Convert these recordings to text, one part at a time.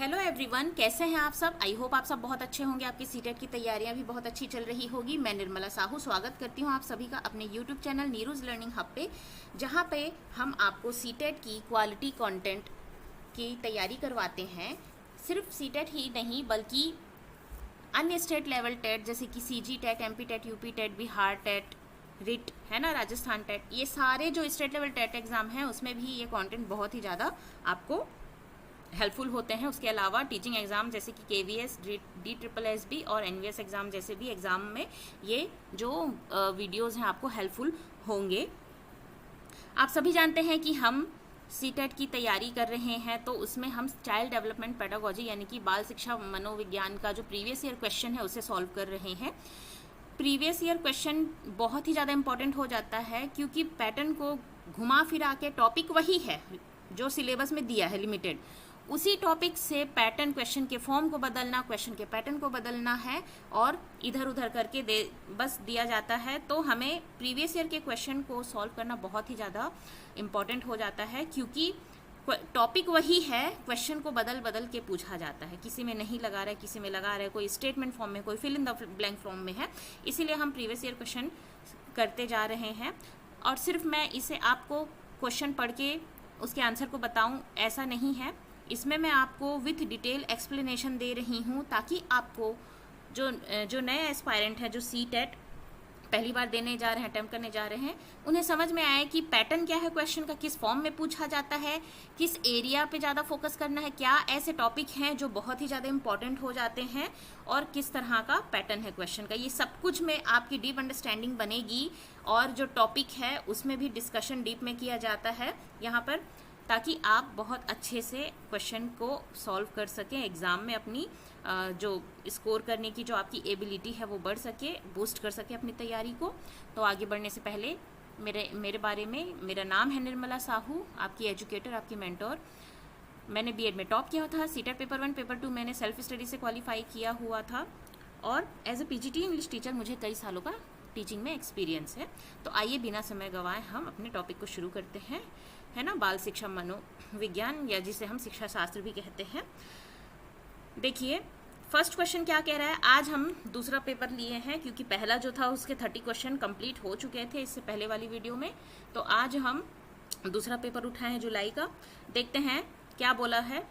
Hello everyone, कैसे हैं आप सब। आई होप आप सब बहुत अच्छे होंगे। आपकी सीटेट की तैयारियां भी बहुत अच्छी चल रही होगी। मैं निर्मला साहू स्वागत करती हूं आप सभी का अपने यूट्यूब चैनल नीरूज लर्निंग हब पे, जहां पे हम आपको सीटेट की क्वालिटी कंटेंट की तैयारी करवाते हैं। सिर्फ सीटेट ही नहीं बल्कि अन्य स्टेट लेवल टेट जैसे कि CG TET, MP TET, UP TET, Bihar TET, REET है ना, राजस्थान टेट, ये सारे जो स्टेट लेवल टेट एग्ज़ाम हैं उसमें भी ये कंटेंट बहुत ही ज़्यादा आपको हेल्पफुल होते हैं। उसके अलावा टीचिंग एग्ज़ाम जैसे कि केवीएस, DSSS और एनवीएस एग्ज़ाम जैसे भी एग्ज़ाम में ये जो वीडियोज़ हैं आपको हेल्पफुल होंगे। आप सभी जानते हैं कि हम सीटेट की तैयारी कर रहे हैं, तो उसमें हम चाइल्ड डेवलपमेंट पेडागोजी यानी कि बाल शिक्षा मनोविज्ञान का जो प्रीवियस ईयर क्वेश्चन है उसे सॉल्व कर रहे हैं। प्रीवियस ईयर क्वेश्चन बहुत ही ज़्यादा इंपॉर्टेंट हो जाता है, क्योंकि पैटर्न को घुमा फिरा के टॉपिक वही है जो सिलेबस में दिया है लिमिटेड, उसी टॉपिक से पैटर्न क्वेश्चन के फॉर्म को बदलना, क्वेश्चन के पैटर्न को बदलना है और इधर उधर करके बस दिया जाता है। तो हमें प्रीवियस ईयर के क्वेश्चन को सॉल्व करना बहुत ही ज़्यादा इम्पॉर्टेंट हो जाता है, क्योंकि टॉपिक वही है, क्वेश्चन को बदल बदल के पूछा जाता है। किसी में नहीं लगा रहा है, किसी में लगा रहा है, कोई स्टेटमेंट फॉर्म में, कोई fill in the blank form में है। इसीलिए हम प्रीवियस ईयर क्वेश्चन करते जा रहे हैं। और सिर्फ मैं इसे आपको क्वेश्चन पढ़ के उसके आंसर को बताऊं, ऐसा नहीं है। इसमें मैं आपको विथ डिटेल एक्सप्लेनेशन दे रही हूँ, ताकि आपको जो नए एस्पायरेंट हैं, जो सीटेट पहली बार देने जा रहे हैं, अटेम्प्ट करने जा रहे हैं, उन्हें समझ में आए कि पैटर्न क्या है क्वेश्चन का, किस फॉर्म में पूछा जाता है, किस एरिया पे ज़्यादा फोकस करना है, क्या ऐसे टॉपिक हैं जो बहुत ही ज़्यादा इंपॉर्टेंट हो जाते हैं और किस तरह का पैटर्न है क्वेश्चन का। ये सब कुछ में आपकी डीप अंडरस्टैंडिंग बनेगी। और जो टॉपिक है उसमें भी डिस्कशन डीप में किया जाता है यहाँ पर, ताकि आप बहुत अच्छे से क्वेश्चन को सॉल्व कर सकें एग्ज़ाम में। अपनी जो स्कोर करने की जो आपकी एबिलिटी है वो बढ़ सके, बूस्ट कर सके अपनी तैयारी को। तो आगे बढ़ने से पहले मेरे बारे में, मेरा नाम है निर्मला साहू, आपकी एजुकेटर, आपकी मेंटोर। मैंने बीएड में टॉप किया था। सीटेट पेपर 1 पेपर 2 मैंने सेल्फ स्टडी से क्वालिफाई किया हुआ था, और as a PGT English teacher मुझे कई सालों का टीचिंग में एक्सपीरियंस है। तो आइए बिना समय गंवाए हम अपने टॉपिक को शुरू करते हैं, है ना, बाल शिक्षा मनोविज्ञान, या जिसे हम शिक्षा शास्त्र भी कहते हैं। देखिए फर्स्ट क्वेश्चन क्या कह रहा है। आज हम दूसरा पेपर लिए हैं, क्योंकि पहला जो था उसके 30 क्वेश्चन कंप्लीट हो चुके थे इससे पहले वाली वीडियो में। तो आज हम दूसरा पेपर उठाए हैं जुलाई का। देखते हैं क्या बोला है।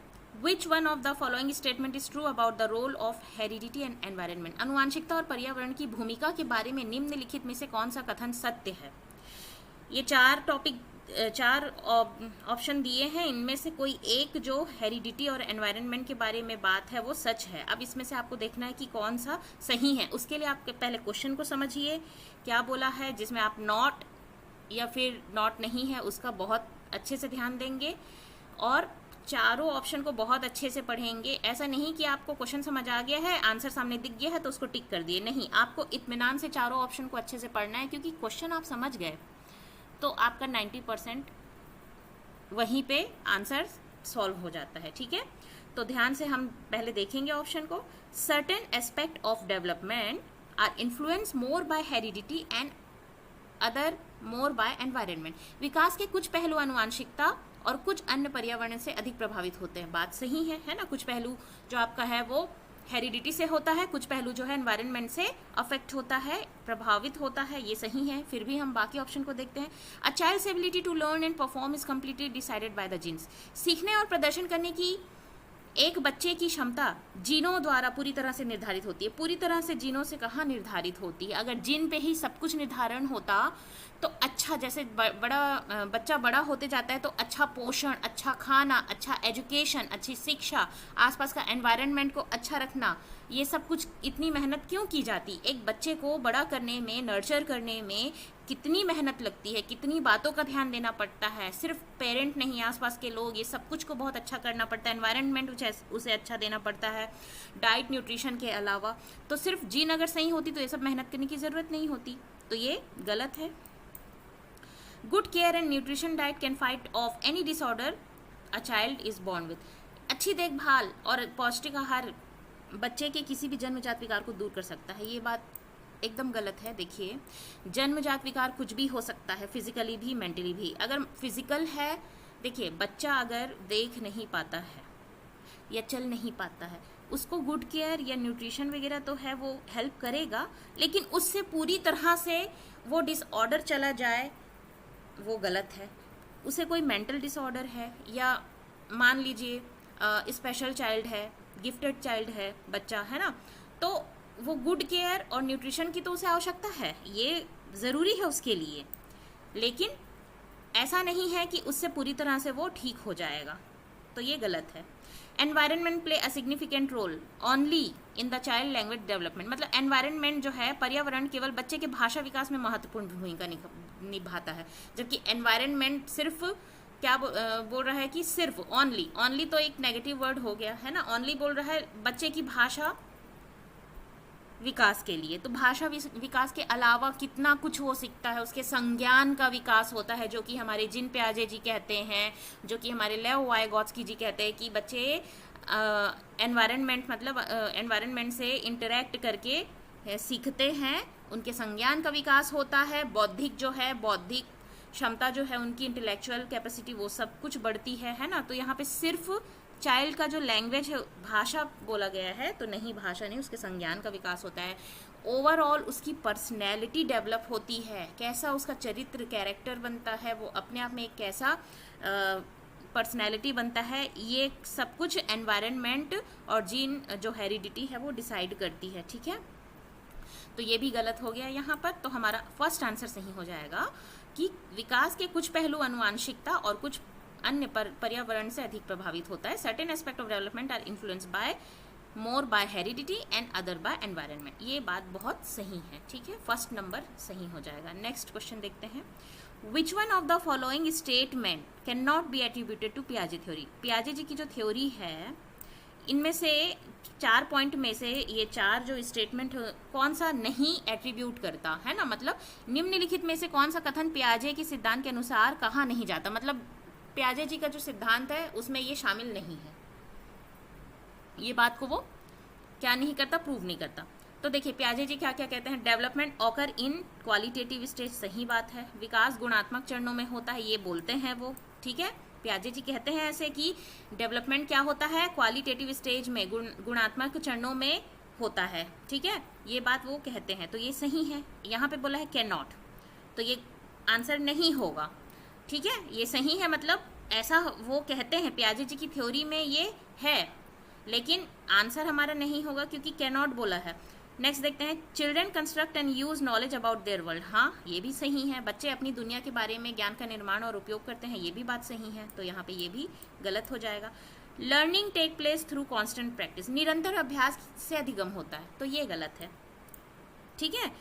Which one of the following statement is true about the role of heredity and environment? अनुवांशिकता और पर्यावरण की भूमिका के बारे में निम्नलिखित में से कौन सा कथन सत्य है। ये चार ऑप्शन दिए हैं, इनमें से कोई एक जो हेरिडिटी और एनवायरनमेंट के बारे में बात है वो सच है। अब इसमें से आपको देखना है कि कौन सा सही है। उसके लिए आप पहले क्वेश्चन को समझिए क्या बोला है, जिसमें आप नॉट या फिर नॉट नहीं है उसका बहुत अच्छे से ध्यान देंगे, और चारों ऑप्शन को बहुत अच्छे से पढ़ेंगे। ऐसा नहीं कि आपको क्वेश्चन समझ आ गया है, आंसर सामने दिख गया है तो उसको टिक कर दिए, नहीं, आपको इत्मीनान से चारों ऑप्शन को अच्छे से पढ़ना है, क्योंकि क्वेश्चन आप समझ गए तो आपका 90% वहीं पे आंसर सॉल्व हो जाता है। ठीक है, तो ध्यान से हम पहले देखेंगे ऑप्शन को। Certain aspect of development are influence more by heredity and other more by environment. विकास के कुछ पहलू अनुवांशिकता और कुछ अन्य पर्यावरण से अधिक प्रभावित होते हैं। बात सही है ना। कुछ पहलू जो आपका है वो हेरिडिटी से होता है, कुछ पहलू जो है एनवायरनमेंट से अफेक्ट होता है, प्रभावित होता है, ये सही है। फिर भी हम बाकी ऑप्शन को देखते हैं। A child's ability to learn and perform is completely decided by the genes. सीखने और प्रदर्शन करने की एक बच्चे की क्षमता जीनों द्वारा पूरी तरह से निर्धारित होती है। पूरी तरह से जीनों से कहाँ निर्धारित होती है। अगर जीन पे ही सब कुछ निर्धारण होता तो अच्छा, जैसे बच्चा बड़ा होते जाता है तो अच्छा पोषण, अच्छा खाना, अच्छा एजुकेशन, अच्छी शिक्षा, आसपास का एनवायरनमेंट को अच्छा रखना, ये सब कुछ इतनी मेहनत क्यों की जाती। एक बच्चे को बड़ा करने में, नर्चर करने में कितनी मेहनत लगती है, कितनी बातों का ध्यान देना पड़ता है। सिर्फ पेरेंट नहीं, आसपास के लोग, ये सब कुछ को बहुत अच्छा करना पड़ता है। एनवायरनमेंट उसे अच्छा देना पड़ता है, डाइट न्यूट्रिशन के अलावा। तो सिर्फ जीन अगर सही होती तो ये सब मेहनत करने की ज़रूरत नहीं होती। तो ये गलत है। Good care and nutrition diet can fight of any disorder a child is born with. अच्छी देखभाल और पौष्टिक आहार बच्चे के किसी भी जन्मजात विकार को दूर कर सकता है। ये बात एकदम गलत है। देखिए, जन्मजात विकार कुछ भी हो सकता है, फिजिकली भी, मेंटली भी। अगर फिजिकल है, देखिए बच्चा अगर देख नहीं पाता है या चल नहीं पाता है, उसको गुड केयर या न्यूट्रिशन वगैरह तो है वो हेल्प करेगा, लेकिन उससे पूरी तरह से वो डिसऑर्डर चला जाए वो गलत है। उसे कोई मेंटल डिसऑर्डर है या मान लीजिए स्पेशल चाइल्ड है, गिफ्टेड चाइल्ड है बच्चा, है ना, तो वो गुड केयर और न्यूट्रिशन की तो उसे आवश्यकता है, ये ज़रूरी है उसके लिए, लेकिन ऐसा नहीं है कि उससे पूरी तरह से वो ठीक हो जाएगा, तो ये गलत है। Environment play a significant role only in the child language development, मतलब एनवायरनमेंट जो है, पर्यावरण, केवल बच्चे के भाषा विकास में महत्वपूर्ण भूमिका निभाता है, जबकि एनवायरनमेंट सिर्फ क्या बोल रहा है कि सिर्फ ओनली तो एक नेगेटिव वर्ड हो गया है ना, ओनली बोल रहा है बच्चे की भाषा विकास के लिए, तो भाषा विकास के अलावा कितना कुछ हो सकता है, उसके संज्ञान का विकास होता है, जो कि हमारे जीन पियाजे जी कहते हैं, जो कि हमारे लेव वाइगोत्स्की जी कहते हैं कि बच्चे एनवायरनमेंट मतलब एनवायरनमेंट से इंटरेक्ट करके सीखते हैं, उनके संज्ञान का विकास होता है, बौद्धिक जो है, बौद्धिक क्षमता जो है, उनकी इंटेलेक्चुअल कैपेसिटी वो सब कुछ बढ़ती है ना। तो यहाँ पे सिर्फ चाइल्ड का जो लैंग्वेज है, भाषा बोला गया है, तो नहीं, भाषा नहीं, उसके संज्ञान का विकास होता है, ओवरऑल उसकी पर्सनैलिटी डेवलप होती है, कैसा उसका चरित्र कैरेक्टर बनता है, वो अपने आप में एक कैसा पर्सनैलिटी बनता है, ये सब कुछ एनवायरनमेंट और जीन जो हेरिडिटी है वो डिसाइड करती है, ठीक है। तो ये भी गलत हो गया यहाँ पर, तो हमारा फर्स्ट आंसर सही हो जाएगा कि विकास के कुछ पहलू आनुवांशिकता और कुछ अन्य पर्यावरण से अधिक प्रभावित होता है। Certain aspect of development are influenced by more by heredity and other by environment, ये बात बहुत सही है, ठीक है, फर्स्ट नंबर सही हो जाएगा। नेक्स्ट क्वेश्चन देखते हैं, which one of the following statement can not be attributed to पियाजे थ्योरी। पियाजे जी की जो थ्योरी है, इनमें से 4 पॉइंट में से ये 4 जो स्टेटमेंट कौन सा नहीं एट्रीब्यूट करता है ना, मतलब निम्नलिखित में से कौन सा कथन पियाजे के सिद्धांत के अनुसार कहा नहीं जाता, मतलब पियाजे जी का जो सिद्धांत है उसमें ये शामिल नहीं है, ये बात को वो क्या नहीं करता, प्रूव नहीं करता। तो देखिए पियाजे जी क्या क्या कहते हैं, development occur in qualitative stage, सही बात है, विकास गुणात्मक चरणों में होता है, ये बोलते हैं वो, ठीक है, पियाजे जी कहते हैं ऐसे कि डेवलपमेंट क्या होता है, क्वालिटेटिव स्टेज में, गुणात्मक चरणों में होता है, ठीक है, ये बात वो कहते हैं, तो ये सही है। यहाँ पे बोला है कैन नॉट, तो ये आंसर नहीं होगा, ठीक है, ये सही है, मतलब ऐसा वो कहते हैं, पियाजे जी की थ्योरी में ये है, लेकिन आंसर हमारा नहीं होगा क्योंकि कैन नॉट बोला है। नेक्स्ट देखते हैं, children construct and use knowledge about their world, हाँ ये भी सही है, बच्चे अपनी दुनिया के बारे में ज्ञान का निर्माण और उपयोग करते हैं, ये भी बात सही है, तो यहाँ पे ये भी गलत हो जाएगा। Learning take place through constant practice, निरंतर अभ्यास से अधिगम होता है, तो ये गलत है, ठीक है,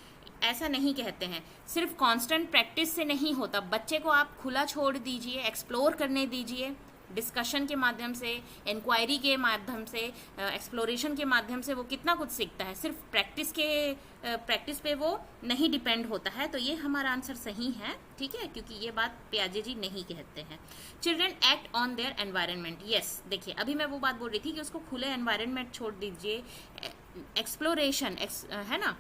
ऐसा नहीं कहते हैं, सिर्फ कांस्टेंट प्रैक्टिस से नहीं होता, बच्चे को आप खुला छोड़ दीजिए, एक्सप्लोर करने दीजिए, डिस्कशन के माध्यम से, इंक्वायरी के माध्यम से, एक्सप्लोरेशन के माध्यम से वो कितना कुछ सीखता है, सिर्फ प्रैक्टिस पे वो नहीं डिपेंड होता है, तो ये हमारा आंसर सही है, ठीक है, क्योंकि ये बात पियाजे जी नहीं कहते हैं। Children act on their environment, yes, देखिए अभी मैं वो बात बोल रही थी कि उसको खुले एनवायरनमेंट छोड़ दीजिए, एक्सप्लोरेशन है ना,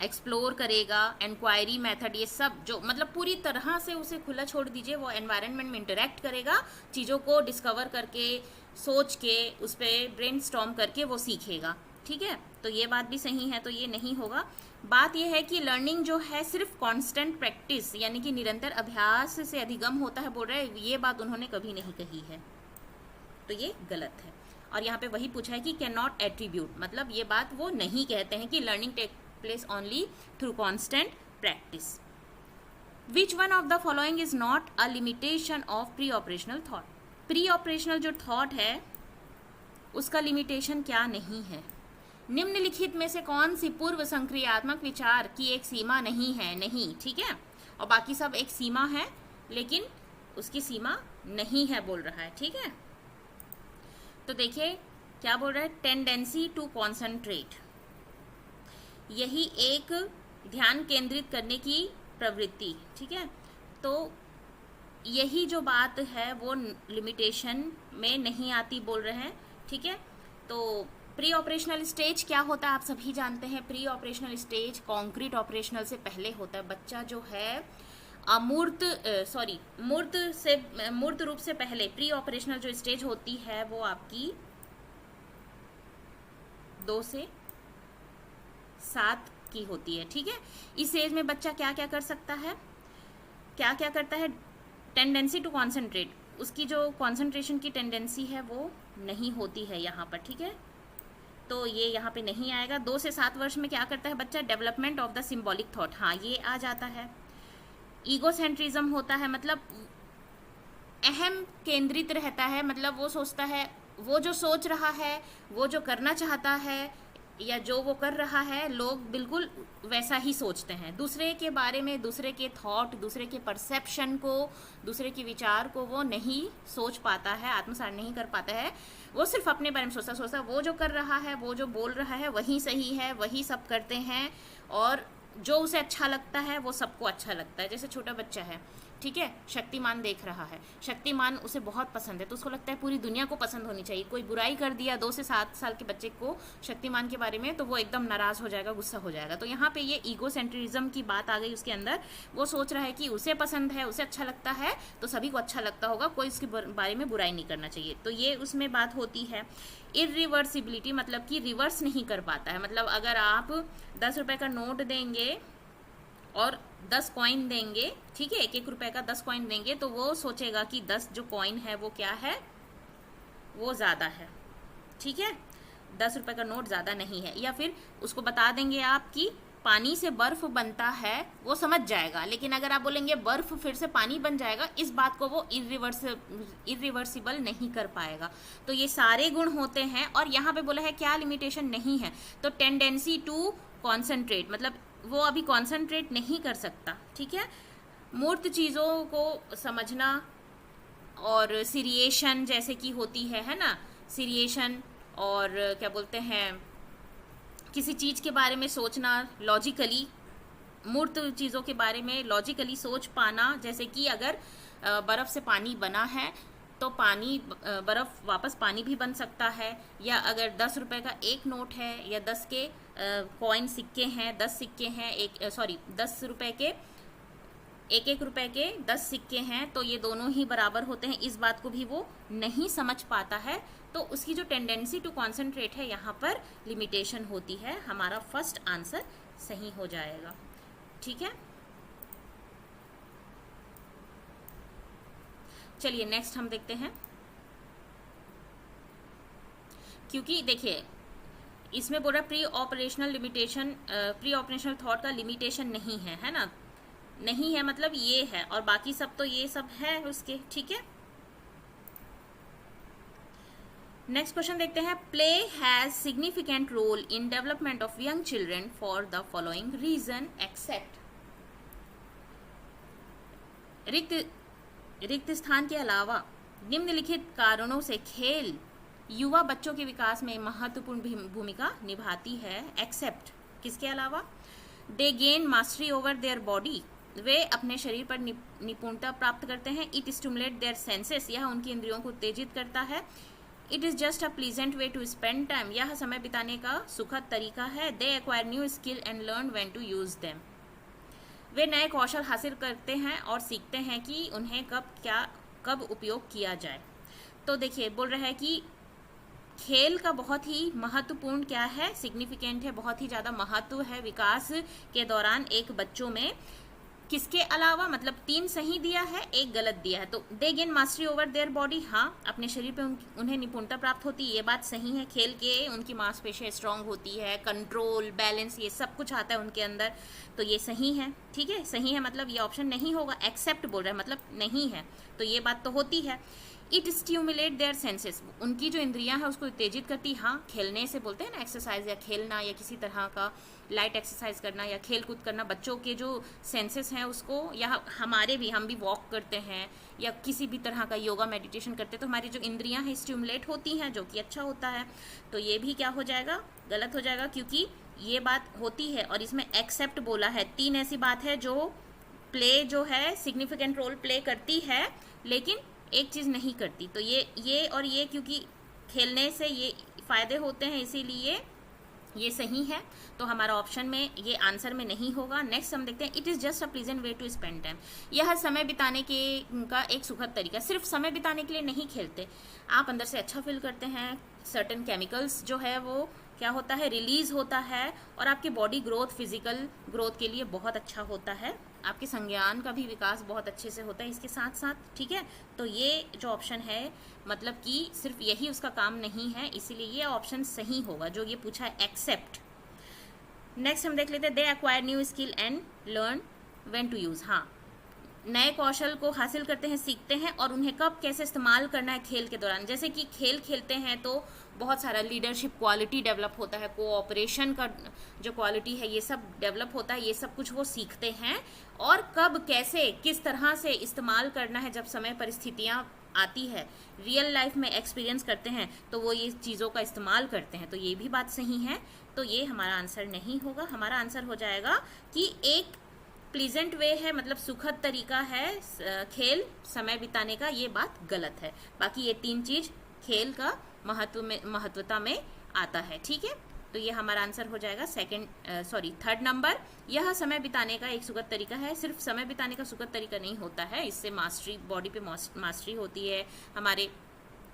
एक्सप्लोर करेगा, इंक्वायरी मेथड, ये सब जो मतलब पूरी तरह से उसे खुला छोड़ दीजिए, वो एनवायरनमेंट में इंटरेक्ट करेगा, चीज़ों को डिस्कवर करके, सोच के, उस पर ब्रेनस्टॉर्म करके वो सीखेगा, ठीक है, तो ये बात भी सही है, तो ये नहीं होगा। बात ये है कि लर्निंग जो है सिर्फ कांस्टेंट प्रैक्टिस यानी कि निरंतर अभ्यास से अधिगम होता है बोल रहे हैं, ये बात उन्होंने कभी नहीं कही है, तो ये गलत है। और यहाँ पे वही पूछा है कि कैन नॉट एट्रीब्यूट, मतलब ये बात वो नहीं कहते हैं कि learning take place only through constant practice. Which one of the following is not a limitation of pre-operational thought? Pre-operational जो thought है उसका limitation क्या नहीं है, निम्नलिखित में से कौन सी पूर्व संक्रियात्मक विचार की एक सीमा नहीं है, नहीं, ठीक है, और बाकी सब एक सीमा है लेकिन उसकी सीमा नहीं है बोल रहा है, ठीक है। तो देखिए क्या बोल रहा है, टेंडेंसी टू कॉन्सेंट्रेट, यही एक ध्यान केंद्रित करने की प्रवृत्ति, ठीक है, तो यही जो बात है वो लिमिटेशन में नहीं आती बोल रहे हैं, ठीक है। तो प्री ऑपरेशनल स्टेज क्या होता है आप सभी जानते हैं, pre operational stage concrete operational से पहले होता है, बच्चा जो है मूर्त रूप से पहले प्री ऑपरेशनल जो स्टेज होती है वो आपकी 2 से 7 की होती है, ठीक है। इस एज में बच्चा क्या क्या कर सकता है, क्या क्या करता है, टेंडेंसी टू कॉन्सेंट्रेट, उसकी जो कॉन्सेंट्रेशन की टेंडेंसी है वो नहीं होती है यहाँ पर, ठीक है, तो ये यहाँ पे नहीं आएगा। 2 से 7 वर्ष में क्या करता है बच्चा, development of the symbolic thought, हाँ ये आ जाता है। ईगोसेंट्रिज्म होता है, मतलब अहम केंद्रित रहता है, मतलब वो सोचता है, वो जो सोच रहा है, वो जो करना चाहता है या जो वो कर रहा है, लोग बिल्कुल वैसा ही सोचते हैं। दूसरे के बारे में, दूसरे के थॉट, दूसरे के परसेप्शन को, दूसरे के विचार को वो नहीं सोच पाता है, आत्मसात नहीं कर पाता है। वो सिर्फ अपने बारे में सोचता वो जो कर रहा है, वो जो बोल रहा है वही सही है, वही सब करते हैं, और जो उसे अच्छा लगता है वो सबको अच्छा लगता है। जैसे छोटा बच्चा है, ठीक है, शक्तिमान देख रहा है, शक्तिमान उसे बहुत पसंद है, तो उसको लगता है पूरी दुनिया को पसंद होनी चाहिए। कोई बुराई कर दिया 2 से 7 साल के बच्चे को शक्तिमान के बारे में, तो वो एकदम नाराज़ हो जाएगा, गुस्सा हो जाएगा। तो यहाँ पे ये ईगोसेंट्रिज्म की बात आ गई उसके अंदर। वो सोच रहा है कि उसे पसंद है, उसे अच्छा लगता है, तो सभी को अच्छा लगता होगा, कोई उसके बारे में बुराई नहीं करना चाहिए। तो ये उसमें बात होती है। इरिवर्सिबिलिटी, मतलब कि रिवर्स नहीं कर पाता है, मतलब अगर आप 10 रुपये का नोट देंगे और 10 कॉइन देंगे, ठीक है, 1-1 रुपए का 10 कॉइन देंगे, तो वो सोचेगा कि 10 जो कॉइन है वो क्या है, वो ज़्यादा है, ठीक है, 10 रुपए का नोट ज़्यादा नहीं है। या फिर उसको बता देंगे आप कि पानी से बर्फ बनता है, वो समझ जाएगा। लेकिन अगर आप बोलेंगे बर्फ फिर से पानी बन जाएगा, इस बात को वो इरिवर्सिबल नहीं कर पाएगा। तो ये सारे गुण होते हैं। और यहाँ पे बोला है क्या लिमिटेशन नहीं है, तो टेंडेंसी टू कॉन्सेंट्रेट, मतलब वो अभी कॉन्सेंट्रेट नहीं कर सकता, ठीक है। मूर्त चीज़ों को समझना, और सीरिएशन जैसे कि होती है ना, सीरिएशन, और क्या बोलते हैं, किसी चीज़ के बारे में सोचना लॉजिकली, मूर्त चीज़ों के बारे में लॉजिकली सोच पाना, जैसे कि अगर बर्फ़ से पानी बना है तो पानी, बर्फ़ वापस पानी भी बन सकता है। या अगर 10 रुपए का एक नोट है, या 10 के कॉइन सिक्के हैं, 10 सिक्के हैं, 10 रुपए के 1-1 रुपए के 10 सिक्के हैं, तो ये दोनों ही बराबर होते हैं, इस बात को भी वो नहीं समझ पाता है। तो उसकी जो टेंडेंसी टू कॉन्सेंट्रेट है, यहाँ पर लिमिटेशन होती है। हमारा फर्स्ट आंसर सही हो जाएगा, ठीक है। चलिए नेक्स्ट हम देखते हैं, क्योंकि देखिए इसमें बोल रहा pre operational limitation, pre operational thought का लिमिटेशन नहीं है, है ना, नहीं है मतलब ये है, और बाकी सब तो ये सब है उसके, ठीक है। नेक्स्ट क्वेश्चन देखते हैं, play has significant role in development of young children for the following reason except. रिक्त स्थान के अलावा निम्नलिखित कारणों से खेल युवा बच्चों के विकास में महत्वपूर्ण भूमिका निभाती है, एक्सेप्ट किसके अलावा, they gain mastery over their body, वे अपने शरीर पर निपुणता प्राप्त करते हैं, इट स्टिमुलेट देयर सेंसेस, यह उनकी इंद्रियों को उत्तेजित करता है, it is just a pleasant way to spend time, यह समय बिताने का सुखद तरीका है, they acquire new skill and learn when to use them, वे नए कौशल हासिल करते हैं और सीखते हैं कि उन्हें कब उपयोग किया जाए। तो देखिए बोल रहा है कि खेल का बहुत ही महत्वपूर्ण क्या है, सिग्निफिकेंट है, बहुत ही ज़्यादा महत्व है विकास के दौरान एक बच्चों में। किसके अलावा, मतलब 3 सही दिया है, 1 गलत दिया है। तो दे gain mastery over their body, हाँ अपने शरीर पे उन्हें निपुणता प्राप्त होती है, ये बात सही है। खेल के उनकी मांसपेशियाँ स्ट्रांग होती है, कंट्रोल, बैलेंस, ये सब कुछ आता है उनके अंदर, तो ये सही है, ठीक है, सही है, मतलब ये ऑप्शन नहीं होगा, एक्सेप्ट बोल रहा है मतलब नहीं है, तो ये बात तो होती है। इट स्टिमुलेट देयर सेंसेस, उनकी जो इंद्रियां हैं उसको उत्तेजित करती, हाँ खेलने से बोलते हैं ना, एक्सरसाइज या खेलना या किसी तरह का लाइट एक्सरसाइज करना या खेल कूद करना, बच्चों के जो सेंसेस हैं उसको, या हम भी वॉक करते हैं या किसी भी तरह का योगा मेडिटेशन करते हैं, तो हमारी जो इंद्रियां हैं स्टिमुलेट होती हैं, जो कि अच्छा होता है। तो ये भी क्या हो जाएगा, गलत हो जाएगा, क्योंकि ये बात होती है और इसमें एक्सेप्ट बोला है। 3 ऐसी बात है जो प्ले जो है सिग्निफिकेंट रोल प्ले करती है, लेकिन एक चीज़ नहीं करती, तो ये और ये, क्योंकि खेलने से ये फ़ायदे होते हैं, इसीलिए ये सही है। तो हमारा ऑप्शन में ये आंसर में नहीं होगा। नेक्स्ट हम देखते हैं, it is just a pleasant way to spend time, यह समय बिताने का एक सुखद तरीका। सिर्फ समय बिताने के लिए नहीं खेलते, आप अंदर से अच्छा फील करते हैं, सर्टेन केमिकल्स जो है वो क्या होता है, रिलीज होता है, और आपके बॉडी ग्रोथ, फिजिकल ग्रोथ के लिए बहुत अच्छा होता है, आपके संज्ञान का भी विकास बहुत अच्छे से होता है इसके साथ साथ, ठीक है। तो ये जो ऑप्शन है मतलब कि सिर्फ यही उसका काम नहीं है, इसीलिए ये ऑप्शन सही होगा जो ये पूछा है, एक्सेप्ट। नेक्स्ट हम देख लेते हैं, they acquire new skill and learn when to use. हाँ, नए कौशल को हासिल करते हैं, सीखते हैं, और उन्हें कब कैसे इस्तेमाल करना है खेल के दौरान। जैसे कि खेल खेलते हैं तो बहुत सारा लीडरशिप क्वालिटी डेवलप होता है, कोऑपरेशन का जो क्वालिटी है ये सब डेवलप होता है, ये सब कुछ वो सीखते हैं, और कब कैसे किस तरह से इस्तेमाल करना है जब समय परिस्थितियाँ आती है, रियल लाइफ में एक्सपीरियंस करते हैं तो वो ये चीज़ों का इस्तेमाल करते हैं। तो ये भी बात सही है, तो ये हमारा आंसर नहीं होगा। हमारा आंसर हो जाएगा कि एक प्लीजेंट वे है, मतलब सुखद तरीका है खेल समय बिताने का, ये बात गलत है। बाकी ये 3 चीज खेल का महत्वता में आता है, ठीक है। तो ये हमारा आंसर हो जाएगा थर्ड नंबर। यह समय बिताने का एक सुखद तरीका है। सिर्फ समय बिताने का सुखद तरीका नहीं होता है, इससे मास्टरी, बॉडी पे मास्टरी होती है, हमारे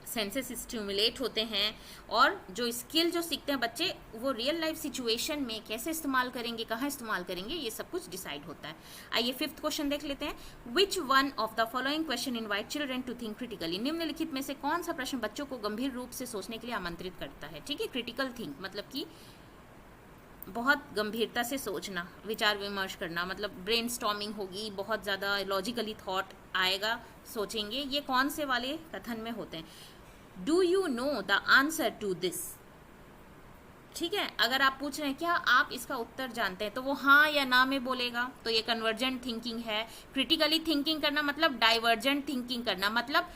सेंसेस स्टिमुलेट होते हैं, और जो स्किल जो सीखते हैं बच्चे वो रियल लाइफ सिचुएशन में कैसे इस्तेमाल करेंगे, कहाँ इस्तेमाल करेंगे, ये सब कुछ डिसाइड होता है। आइए 5th क्वेश्चन देख लेते हैं। Which one of the following question invite children to think critically. निम्नलिखित में से कौन सा प्रश्न बच्चों को गंभीर रूप से सोचने के लिए आमंत्रित करता है, ठीक है। क्रिटिकल थिंक मतलब कि बहुत गंभीरता से सोचना, विचार विमर्श करना, मतलब ब्रेनस्टॉर्मिंग होगी, बहुत ज़्यादा लॉजिकली थॉट आएगा, सोचेंगे। ये कौन से वाले कथन में होते हैं? Do you know the answer to this, ठीक है। अगर आप पूछ रहे हैं क्या आप इसका उत्तर जानते हैं, तो वो हाँ या ना में बोलेगा, तो ये कन्वर्जेंट थिंकिंग है। क्रिटिकली थिंकिंग करना मतलब डाइवर्जेंट थिंकिंग करना, मतलब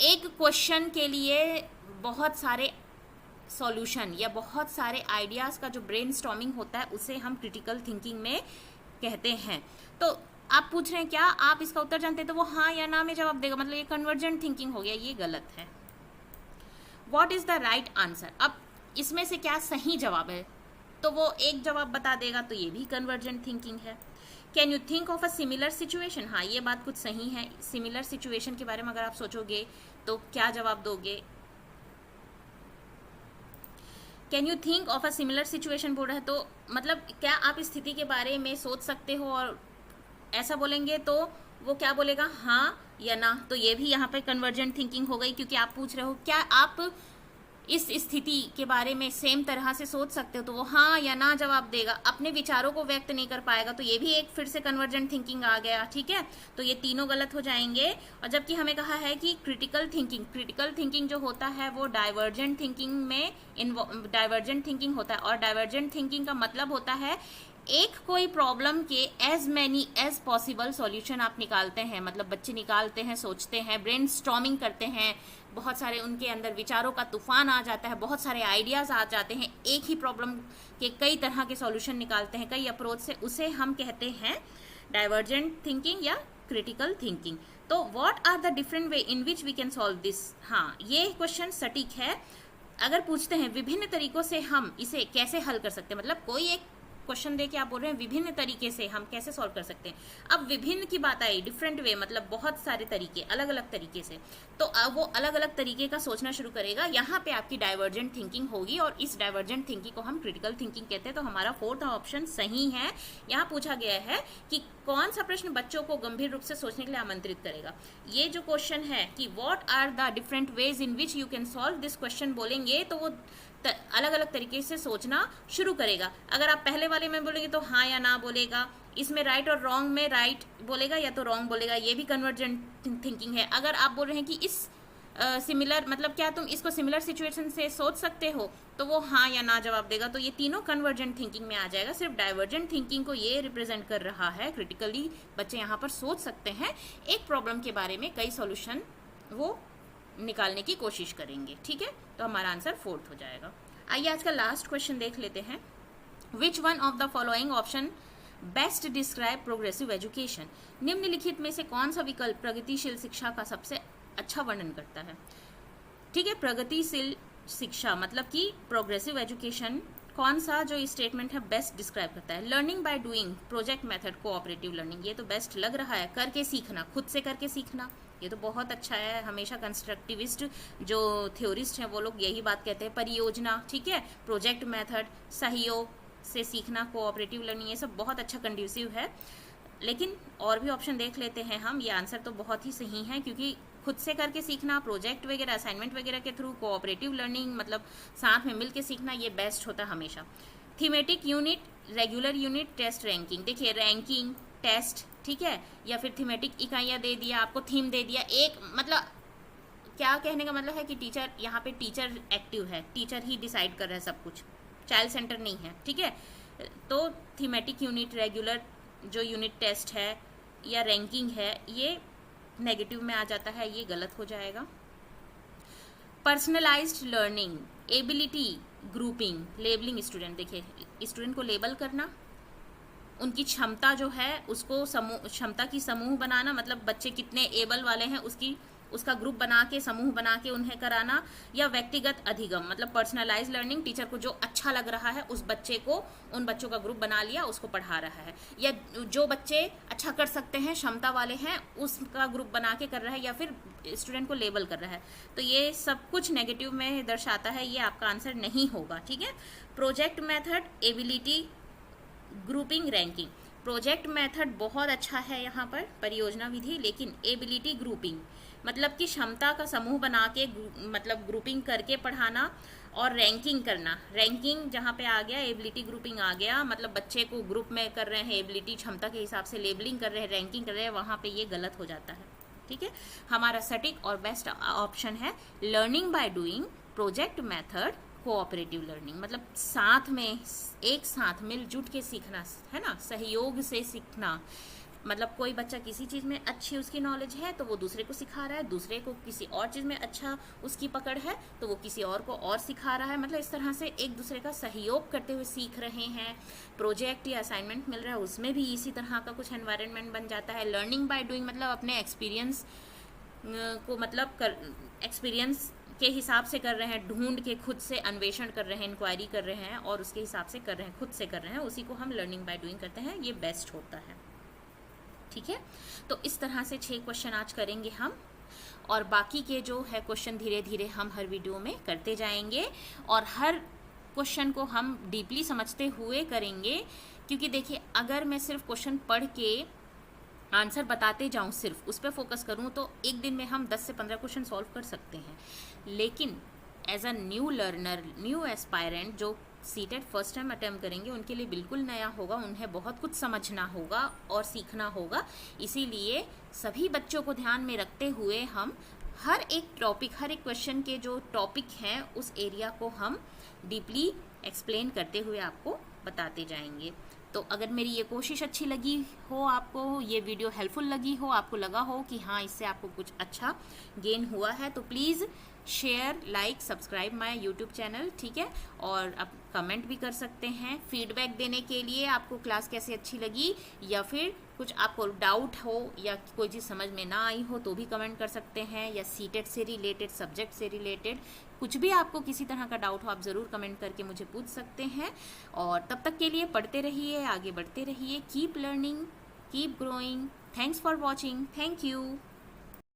एक क्वेश्चन के लिए बहुत सारे सॉल्यूशन या बहुत सारे आइडियाज़ का जो ब्रेनस्टॉर्मिंग होता है उसे हम क्रिटिकल थिंकिंग में कहते हैं। तो आप पूछ रहे हैं क्या आप इसका उत्तर जानते हैं, तो वो हाँ या ना में जवाब देगा, मतलब ये कन्वर्जेंट थिंकिंग हो गया, ये गलत है। What is the right answer, अब इसमें से क्या सही जवाब है, तो वो एक जवाब बता देगा, तो ये भी कन्वर्जेंट थिंकिंग है। Can you think of a similar situation, हाँ ये बात कुछ सही है। सिमिलर सिचुएशन के बारे में अगर आप सोचोगे तो क्या जवाब दोगे? Can you think of a similar situation बोल रहा है, तो मतलब क्या आप स्थिति के बारे में सोच सकते हो, और ऐसा बोलेंगे तो वो क्या बोलेगा, हाँ या ना। तो ये भी यहाँ पे कन्वर्जेंट थिंकिंग हो गई, क्योंकि आप पूछ रहे हो क्या आप इस स्थिति के बारे में सेम तरह से सोच सकते हो, तो वो हाँ या ना जवाब देगा, अपने विचारों को व्यक्त नहीं कर पाएगा, तो ये भी एक फिर से कन्वर्जेंट थिंकिंग आ गया, ठीक है। तो ये तीनों गलत हो जाएंगे। और जबकि हमें कहा है कि क्रिटिकल थिंकिंग जो होता है वो डाइवर्जेंट थिंकिंग होता है, और डाइवर्जेंट थिंकिंग का मतलब होता है एक कोई प्रॉब्लम के as many as possible solution आप निकालते हैं, मतलब बच्चे निकालते हैं, सोचते हैं, ब्रेनस्टॉर्मिंग करते हैं, बहुत सारे उनके अंदर विचारों का तूफान आ जाता है, बहुत सारे आइडियाज आ जाते हैं, एक ही प्रॉब्लम के कई तरह के सॉल्यूशन निकालते हैं कई अप्रोच से, उसे हम कहते हैं डाइवर्जेंट थिंकिंग या क्रिटिकल थिंकिंग। तो what are the different way in which we can solve this, हाँ ये क्वेश्चन सटीक है। अगर पूछते हैं विभिन्न तरीकों से हम इसे कैसे हल कर सकते हैं, मतलब कोई एक क्वेश्चन दे के आप बोल रहे हैं विभिन्न तरीके से हम कैसे सॉल्व कर सकते हैं। अब विभिन्न की बात आई, डिफरेंट वे मतलब बहुत सारे तरीके, अलग अलग तरीके से, तो अब वो अलग अलग तरीके का सोचना शुरू करेगा। यहाँ पे आपकी डाइवर्जेंट थिंकिंग होगी, और इस डाइवर्जेंट थिंकिंग को हम क्रिटिकल थिंकिंग कहते हैं। तो हमारा 4th ऑप्शन सही है। यहाँ पूछा गया है कि कौन सा प्रश्न बच्चों को गंभीर रूप से सोचने के लिए आमंत्रित करेगा। ये जो क्वेश्चन है कि what are the different ways in which you can solve this question बोलेंगे, तो वो अलग अलग तरीके से सोचना शुरू करेगा। अगर आप पहले वाले में बोलेंगे तो हाँ या ना बोलेगा, इसमें राइट और रॉन्ग में राइट बोलेगा या तो रॉन्ग बोलेगा, ये भी कन्वर्जेंट थिंकिंग है। अगर आप बोल रहे हैं कि इस सिमिलर मतलब क्या तुम इसको सिमिलर सिचुएशन से सोच सकते हो, तो वो हाँ या ना जवाब देगा, तो ये तीनों कन्वर्जेंट थिंकिंग में आ जाएगा। सिर्फ डाइवर्जेंट थिंकिंग को ये रिप्रेजेंट कर रहा है। क्रिटिकली बच्चे यहाँ पर सोच सकते हैं, एक प्रॉब्लम के बारे में कई सॉल्यूशन वो निकालने की कोशिश करेंगे, ठीक है। तो हमारा आंसर 4th हो जाएगा। आइए आज का लास्ट क्वेश्चन देख लेते हैं। Which one of the following option best describe progressive education, निम्नलिखित में से कौन सा विकल्प प्रगतिशील शिक्षा का सबसे अच्छा वर्णन करता है, ठीक है। प्रगतिशील शिक्षा मतलब कि प्रोग्रेसिव एजुकेशन कौन सा जो स्टेटमेंट है बेस्ट डिस्क्राइब करता है। Learning by doing, project method, cooperative learning, ये तो बेस्ट लग रहा है। करके सीखना, खुद से करके सीखना, ये तो बहुत अच्छा है। हमेशा कंस्ट्रक्टिविस्ट जो थ्योरिस्ट हैं वो लोग यही बात कहते हैं। परियोजना, ठीक है, प्रोजेक्ट मेथड, सहयोग से सीखना, कोऑपरेटिव लर्निंग, ये सब बहुत अच्छा कंड्यूसिव है। लेकिन और भी ऑप्शन देख लेते हैं हम। ये आंसर तो बहुत ही सही है, क्योंकि खुद से करके सीखना, प्रोजेक्ट वगैरह, असाइनमेंट वगैरह के थ्रू, कोऑपरेटिव लर्निंग मतलब साथ में मिल के सीखना, ये बेस्ट होता है हमेशा। Thematic unit, regular unit, test ranking. देखिए रैंकिंग, टेस्ट, ठीक है, या फिर थीमेटिक इकाइयाँ दे दिया आपको, थीम दे दिया, एक मतलब क्या कहने का मतलब है कि टीचर, यहाँ पे टीचर एक्टिव है, टीचर ही डिसाइड कर रहा है सब कुछ, चाइल्ड सेंटर नहीं है, ठीक है। तो थीमेटिक यूनिट, रेगुलर जो यूनिट टेस्ट है या रैंकिंग है, ये नेगेटिव में आ जाता है, ये गलत हो जाएगा। Personalised learning, ability grouping, labelling student. देखिए स्टूडेंट को लेबल करना, उनकी क्षमता जो है उसको क्षमता की समूह बनाना, मतलब बच्चे कितने एबल वाले हैं उसका ग्रुप बना के, समूह बना के उन्हें कराना। या व्यक्तिगत अधिगम, मतलब पर्सनलाइज लर्निंग, टीचर को जो अच्छा लग रहा है उस बच्चे को, उन बच्चों का ग्रुप बना लिया, उसको पढ़ा रहा है। या जो बच्चे अच्छा कर सकते हैं, क्षमता वाले हैं, उसका ग्रुप बना के कर रहा है, या फिर स्टूडेंट को लेबल कर रहा है। तो ये सब कुछ नेगेटिव में दर्शाता है, ये आपका आंसर नहीं होगा, ठीक है। Project method, ability grouping, ranking. Project method बहुत अच्छा है यहाँ पर, परियोजना विधि, लेकिन एबिलिटी ग्रुपिंग मतलब कि क्षमता का समूह बना के मतलब ग्रुपिंग करके पढ़ाना, और रैंकिंग करना, रैंकिंग जहाँ पे आ गया, एबिलिटी ग्रुपिंग आ गया, मतलब बच्चे को ग्रुप में कर रहे हैं, एबिलिटी क्षमता के हिसाब से लेबलिंग कर रहे हैं, रैंकिंग कर रहे हैं, वहाँ पे ये गलत हो जाता है, ठीक है। हमारा सटीक और बेस्ट ऑप्शन है learning by doing, project method, cooperative learning, मतलब साथ में, एक साथ मिलजुट के सीखना है ना, सहयोग से सीखना। मतलब कोई बच्चा किसी चीज़ में अच्छी उसकी नॉलेज है तो वो दूसरे को सिखा रहा है, दूसरे को किसी और चीज़ में अच्छा उसकी पकड़ है तो वो किसी और को और सिखा रहा है। मतलब इस तरह से एक दूसरे का सहयोग करते हुए सीख रहे हैं। प्रोजेक्ट या असाइनमेंट मिल रहा है, उसमें भी इसी तरह का कुछ एनवायरनमेंट बन जाता है। लर्निंग बाय डूइंग मतलब अपने एक्सपीरियंस को मतलब एक्सपीरियंस के हिसाब से कर रहे हैं, ढूंढ के खुद से अन्वेषण कर रहे हैं, इंक्वायरी कर रहे हैं और उसके हिसाब से कर रहे हैं, खुद से कर रहे हैं, उसी को हम लर्निंग बाय डूइंग करते हैं। ये बेस्ट होता है, ठीक है। तो इस तरह से 6 क्वेश्चन आज करेंगे हम, और बाकी के जो है क्वेश्चन धीरे धीरे हम हर वीडियो में करते जाएंगे, और हर क्वेश्चन को हम डीपली समझते हुए करेंगे। क्योंकि देखिए अगर मैं सिर्फ क्वेश्चन पढ़ के आंसर बताते जाऊं, सिर्फ उस पर फोकस करूं, तो एक दिन में हम 10 से 15 क्वेश्चन सॉल्व कर सकते हैं। लेकिन as a new learner, new aspirant जो सीटेट फर्स्ट टाइम अटेम्प्ट करेंगे, उनके लिए बिल्कुल नया होगा, उन्हें बहुत कुछ समझना होगा और सीखना होगा। इसीलिए सभी बच्चों को ध्यान में रखते हुए हम हर एक टॉपिक, हर एक क्वेश्चन के जो टॉपिक हैं उस एरिया को हम डीपली एक्सप्लेन करते हुए आपको बताते जाएंगे। तो अगर मेरी ये कोशिश अच्छी लगी हो, आपको ये वीडियो हेल्पफुल लगी हो, आपको लगा हो कि हाँ इससे आपको कुछ अच्छा गेन हुआ है, तो please share, like, subscribe my YouTube channel, ठीक है। और आप कमेंट भी कर सकते हैं फीडबैक देने के लिए, आपको क्लास कैसे अच्छी लगी, या फिर कुछ आपको डाउट हो या कोई चीज़ समझ में ना आई हो तो भी कमेंट कर सकते हैं, या सीटेट से रिलेटेड, सब्जेक्ट से रिलेटेड कुछ भी आपको किसी तरह का डाउट हो, आप ज़रूर कमेंट करके मुझे पूछ सकते हैं। और तब तक के लिए पढ़ते रहिए, आगे बढ़ते रहिए, keep learning, keep growing. Thanks for watching, thank you.